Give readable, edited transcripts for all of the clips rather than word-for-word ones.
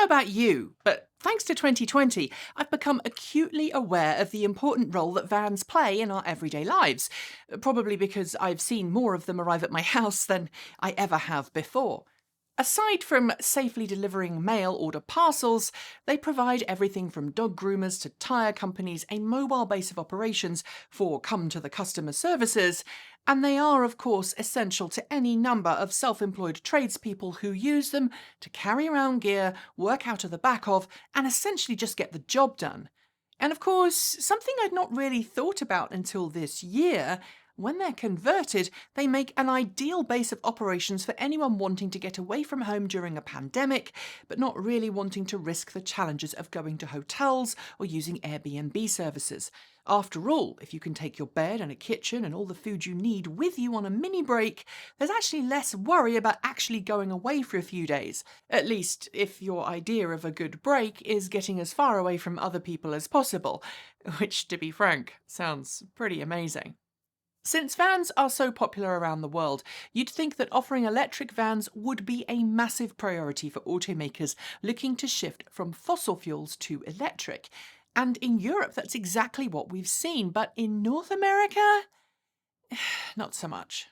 know about you, but thanks to 2020, I've become acutely aware of the important role that vans play in our everyday lives, probably because I've seen more of them arrive at my house than I ever have before. Aside from safely delivering mail-order parcels, they provide everything from dog groomers to tyre companies a mobile base of operations for come-to-the-customer services, and they are, of course, essential to any number of self-employed tradespeople who use them to carry around gear, work out of the back of, and essentially just get the job done. And of course, something I'd not really thought about until this year, when they're converted, they make an ideal base of operations for anyone wanting to get away from home during a pandemic, but not really wanting to risk the challenges of going to hotels or using Airbnb services. After all, if you can take your bed and a kitchen and all the food you need with you on a mini break, there's actually less worry about actually going away for a few days. At least, if your idea of a good break is getting as far away from other people as possible, which, to be frank, sounds pretty amazing. Since vans are so popular around the world, you'd think that offering electric vans would be a massive priority for automakers looking to shift from fossil fuels to electric. And in Europe, that's exactly what we've seen. But in North America, not so much.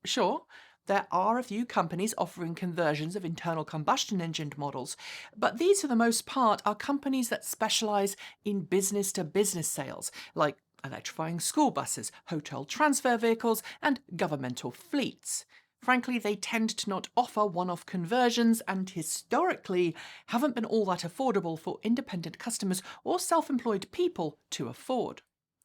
Sure, there are a few companies offering conversions of internal combustion engined models, but these for the most part are companies that specialise in business-to-business sales, like electrifying school buses, hotel transfer vehicles, and governmental fleets. Frankly, they tend to not offer one-off conversions and historically haven't been all that affordable for independent customers or self-employed people to afford.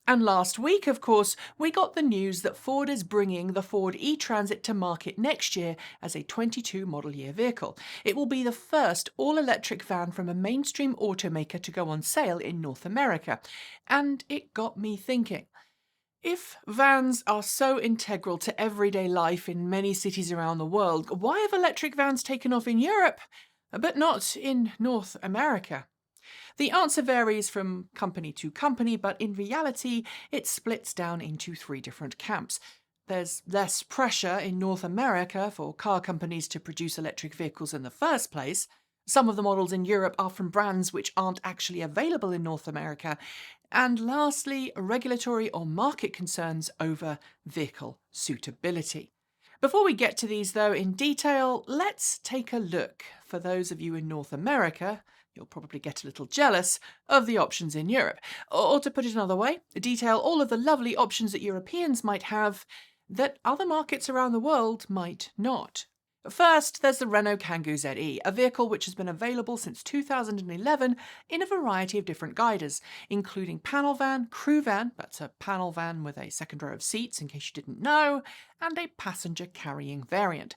And last week, of course, we got the news that Ford is bringing the Ford e-Transit to market next year as a 22 model year vehicle. It will be the first all-electric van from a mainstream automaker to go on sale in North America. And it got me thinking. If vans are so integral to everyday life in many cities around the world, why have electric vans taken off in Europe, but not in North America? The answer varies from company to company, but in reality, it splits down into three different camps. There's less pressure in North America for car companies to produce electric vehicles in the first place. Some of the models in Europe are from brands which aren't actually available in North America. And lastly, regulatory or market concerns over vehicle suitability. Before we get to these, though, in detail, let's take a look. For those of you in North America, you'll probably get a little jealous of the options in Europe. Or to put it another way, detail all of the lovely options that Europeans might have that other markets around the world might not. First, there's the Renault Kangoo ZE, a vehicle which has been available since 2011 in a variety of different guises, including panel van, crew van, that's a panel van with a second row of seats in case you didn't know, and a passenger carrying variant.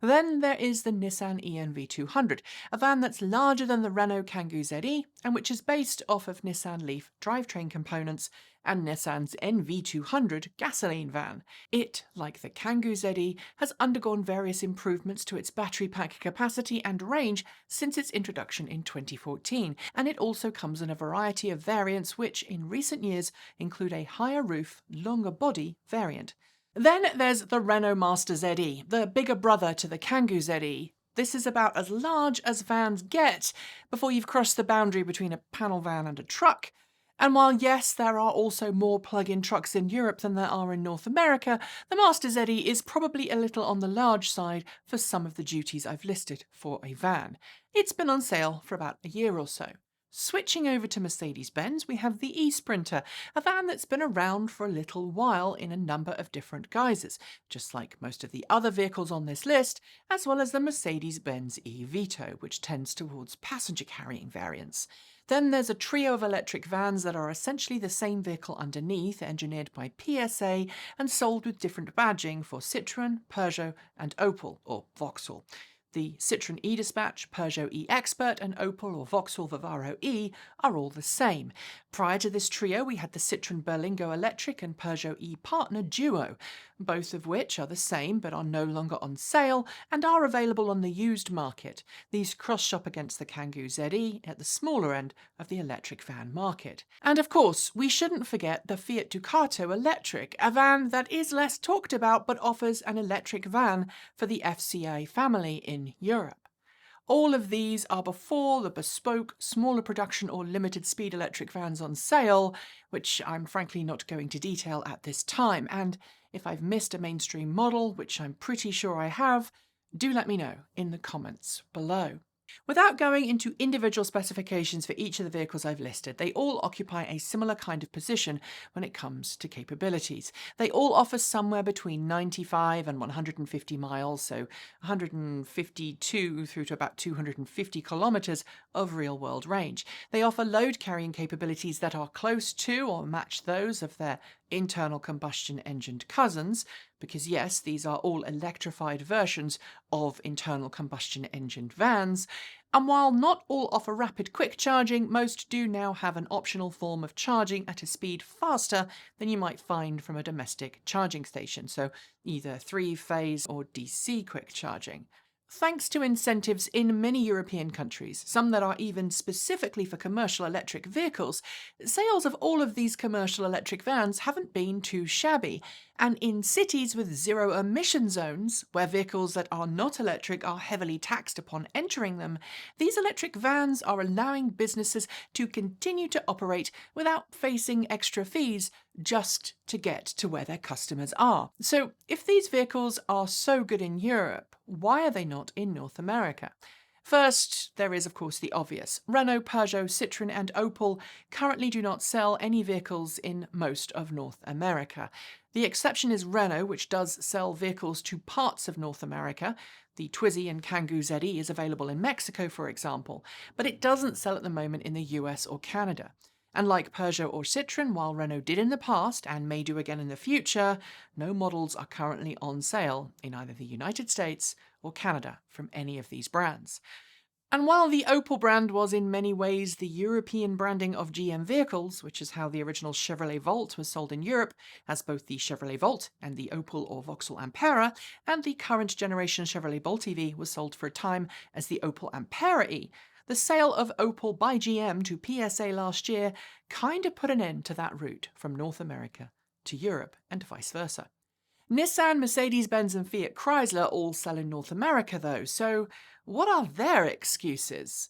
Then there is the Nissan ENV200, a van that's larger than the Renault Kangoo ZE and which is based off of Nissan Leaf drivetrain components and Nissan's NV200 gasoline van. It, like the Kangoo ZE, has undergone various improvements to its battery pack capacity and range since its introduction in 2014, and it also comes in a variety of variants which, in recent years, include a higher roof, longer body variant. Then there's the Renault Master ZE, the bigger brother to the Kangoo ZE. This is about as large as vans get before you've crossed the boundary between a panel van and a truck. And while yes, there are also more plug-in trucks in Europe than there are in North America, the Master ZE is probably a little on the large side for some of the duties I've listed for a van. It's been on sale for about a year or so. Switching over to Mercedes-Benz, we have the e-Sprinter, a van that's been around for a little while in a number of different guises, just like most of the other vehicles on this list, as well as the Mercedes-Benz e-Vito, which tends towards passenger-carrying variants. Then there's a trio of electric vans that are essentially the same vehicle underneath, engineered by PSA and sold with different badging for Citroën, Peugeot and Opel, or Vauxhall. The Citroën e-Dispatch, Peugeot e-Expert and Opel or Vauxhall Vivaro E are all the same. Prior to this trio, we had the Citroën Berlingo Electric and Peugeot e-Partner Duo, both of which are the same but are no longer on sale and are available on the used market. These cross-shop against the Kangoo ZE at the smaller end of the electric van market. And of course, we shouldn't forget the Fiat Ducato Electric, a van that is less talked about but offers an electric van for the FCA family in Europe. All of these are before the bespoke, smaller production or limited speed electric vans on sale, which I'm frankly not going to detail at this time. And if I've missed a mainstream model, which I'm pretty sure I have, do let me know in the comments below. Without going into individual specifications for each of the vehicles I've listed, they all occupy a similar kind of position when it comes to capabilities. They all offer somewhere between 95 and 150 miles, so 152 through to about 250 kilometers of real-world range. They offer load-carrying capabilities that are close to or match those of their internal combustion engined cousins, because yes, these are all electrified versions of internal combustion engined vans, and while not all offer rapid quick charging, most do now have an optional form of charging at a speed faster than you might find from a domestic charging station, so either three-phase or DC quick charging. Thanks to incentives in many European countries, some that are even specifically for commercial electric vehicles, sales of all of these commercial electric vans haven't been too shabby. And in cities with zero emission zones, where vehicles that are not electric are heavily taxed upon entering them, these electric vans are allowing businesses to continue to operate without facing extra fees just to get to where their customers are. So if these vehicles are so good in Europe, why are they not in North America? First, there is of course the obvious. Renault, Peugeot, Citroën and Opel currently do not sell any vehicles in most of North America. The exception is Renault, which does sell vehicles to parts of North America. The Twizy and Kangoo ZE is available in Mexico, for example, but it doesn't sell at the moment in the US or Canada. And like Peugeot or Citroën, while Renault did in the past and may do again in the future, no models are currently on sale in either the United States or Canada from any of these brands. And while the Opel brand was in many ways the European branding of GM vehicles, which is how the original Chevrolet Volt was sold in Europe, as both the Chevrolet Volt and the Opel or Vauxhall Ampera, and the current generation Chevrolet Bolt EV was sold for a time as the Opel Ampera E, the sale of Opel by GM to PSA last year kinda put an end to that route from North America to Europe and vice versa. Nissan, Mercedes-Benz and Fiat Chrysler all sell in North America though, so what are their excuses?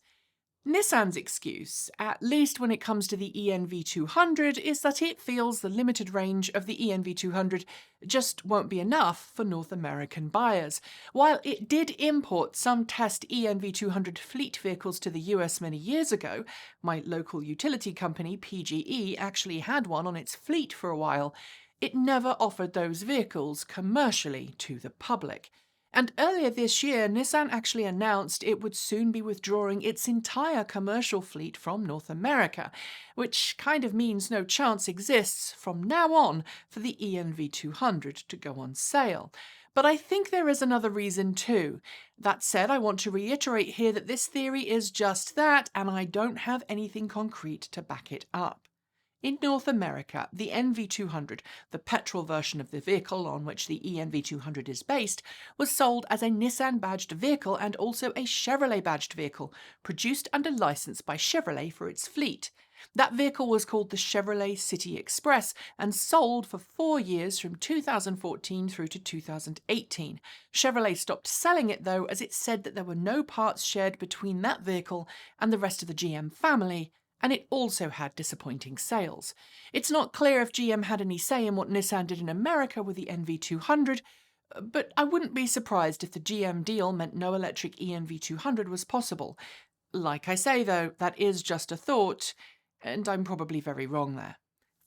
Nissan's excuse, at least when it comes to the ENV200, is that it feels the limited range of the ENV200 just won't be enough for North American buyers. While it did import some test ENV200 fleet vehicles to the US many years ago, my local utility company, PGE, actually had one on its fleet for a while, it never offered those vehicles commercially to the public. And earlier this year, Nissan actually announced it would soon be withdrawing its entire commercial fleet from North America, which kind of means no chance exists from now on for the ENV200 to go on sale. But I think there is another reason too. That said, I want to reiterate here that this theory is just that, and I don't have anything concrete to back it up. In North America, the NV200, the petrol version of the vehicle on which the ENV200 is based, was sold as a Nissan-badged vehicle and also a Chevrolet-badged vehicle, produced under license by Chevrolet for its fleet. That vehicle was called the Chevrolet City Express and sold for 4 years from 2014 through to 2018. Chevrolet stopped selling it though, as it said that there were no parts shared between that vehicle and the rest of the GM family, and it also had disappointing sales. It's not clear if GM had any say in what Nissan did in America with the NV200, but I wouldn't be surprised if the GM deal meant no electric ENV200 was possible. Like I say though, that is just a thought, and I'm probably very wrong there.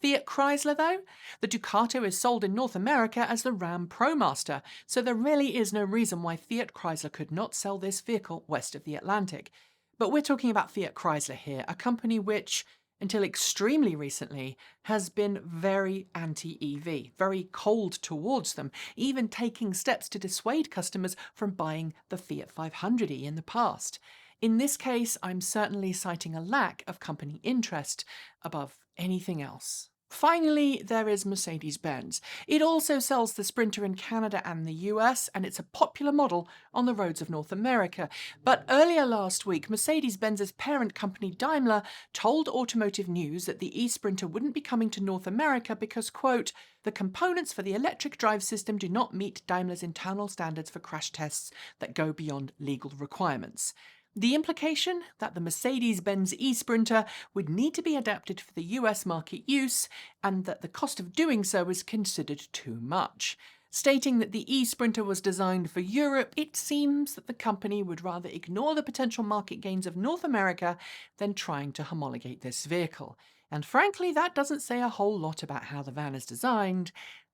Fiat Chrysler though? The Ducato is sold in North America as the Ram ProMaster, so there really is no reason why Fiat Chrysler could not sell this vehicle west of the Atlantic. But we're talking about Fiat Chrysler here, a company which, until extremely recently, has been very anti-EV, very cold towards them, even taking steps to dissuade customers from buying the Fiat 500e in the past. In this case, I'm certainly citing a lack of company interest above anything else. Finally, there is Mercedes-Benz. It also sells the Sprinter in Canada and the US, and it's a popular model on the roads of North America. But earlier last week, Mercedes-Benz's parent company Daimler told Automotive News that the e-Sprinter wouldn't be coming to North America because, quote, the components for the electric drive system do not meet Daimler's internal standards for crash tests that go beyond legal requirements. The implication that the Mercedes-Benz e-Sprinter would need to be adapted for the US market use, and that the cost of doing so was considered too much. Stating that the e-Sprinter was designed for Europe, it seems that the company would rather ignore the potential market gains of North America than trying to homologate this vehicle. And frankly, that doesn't say a whole lot about how the van is designed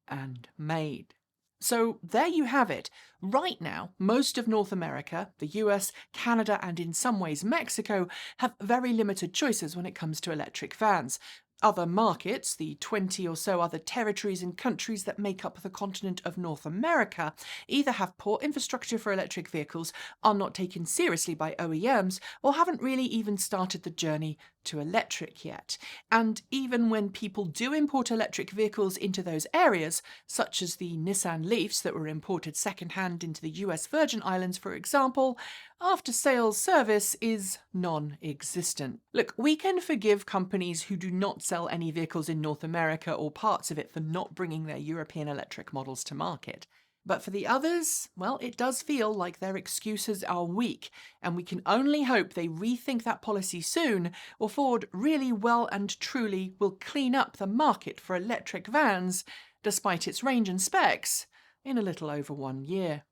and made. So there you have it. Right now, most of North America, the US, Canada, and in some ways Mexico, have very limited choices when it comes to electric vans. Other markets, the 20 or so other territories and countries that make up the continent of North America, either have poor infrastructure for electric vehicles, are not taken seriously by OEMs, or haven't really even started the journey to electric yet. And even when people do import electric vehicles into those areas, such as the Nissan Leafs that were imported second-hand into the US Virgin Islands, for example, after-sales service is non-existent. Look, we can forgive companies who do not sell any vehicles in North America or parts of it for not bringing their European electric models to market. But for the others, well, it does feel like their excuses are weak, and we can only hope they rethink that policy soon, or Ford really well and truly will clean up the market for electric vans, despite its range and specs, in a little over 1 year.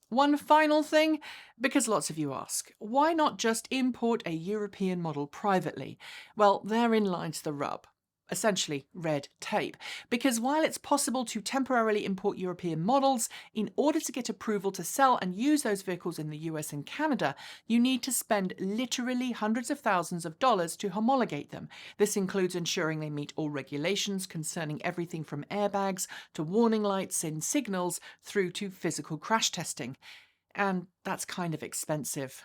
One final thing, because lots of you ask, why not just import a European model privately? Well, therein lies the rub. Essentially, red tape. Because while it's possible to temporarily import European models, in order to get approval to sell and use those vehicles in the US and Canada, you need to spend literally hundreds of thousands of dollars to homologate them. This includes ensuring they meet all regulations concerning everything from airbags to warning lights and signals through to physical crash testing. And that's kind of expensive.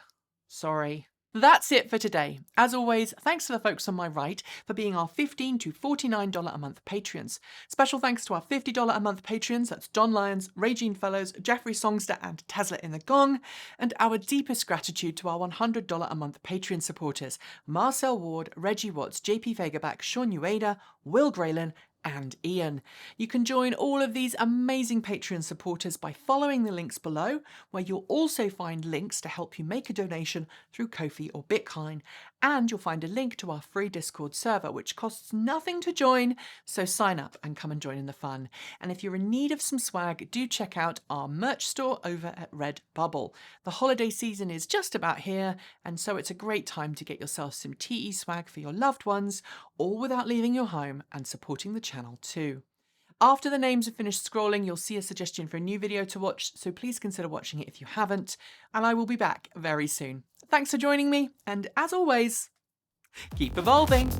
Sorry. That's it for today. As always, thanks to the folks on my right for being our $15 to $49 a month Patreons. Special thanks to our $50 a month Patreons, that's John Lyons, Regine Fellows, Jeffrey Songster and Tesla in the Gong, and our deepest gratitude to our $100 a month Patreon supporters, Marcel Ward, Reggie Watts, JP Vegaback, Sean Ueda, Will Graylin, and Ian. You can join all of these amazing Patreon supporters by following the links below, where you'll also find links to help you make a donation through Ko-fi or Bitcoin, and you'll find a link to our free Discord server, which costs nothing to join, so sign up and come and join in the fun. And if you're in need of some swag, do check out our merch store over at Redbubble. The holiday season is just about here, and so it's a great time to get yourself some TE swag for your loved ones, all without leaving your home and supporting the channel too. After the names are finished scrolling, you'll see a suggestion for a new video to watch, so please consider watching it if you haven't, and I will be back very soon. Thanks for joining me, and as always, keep evolving!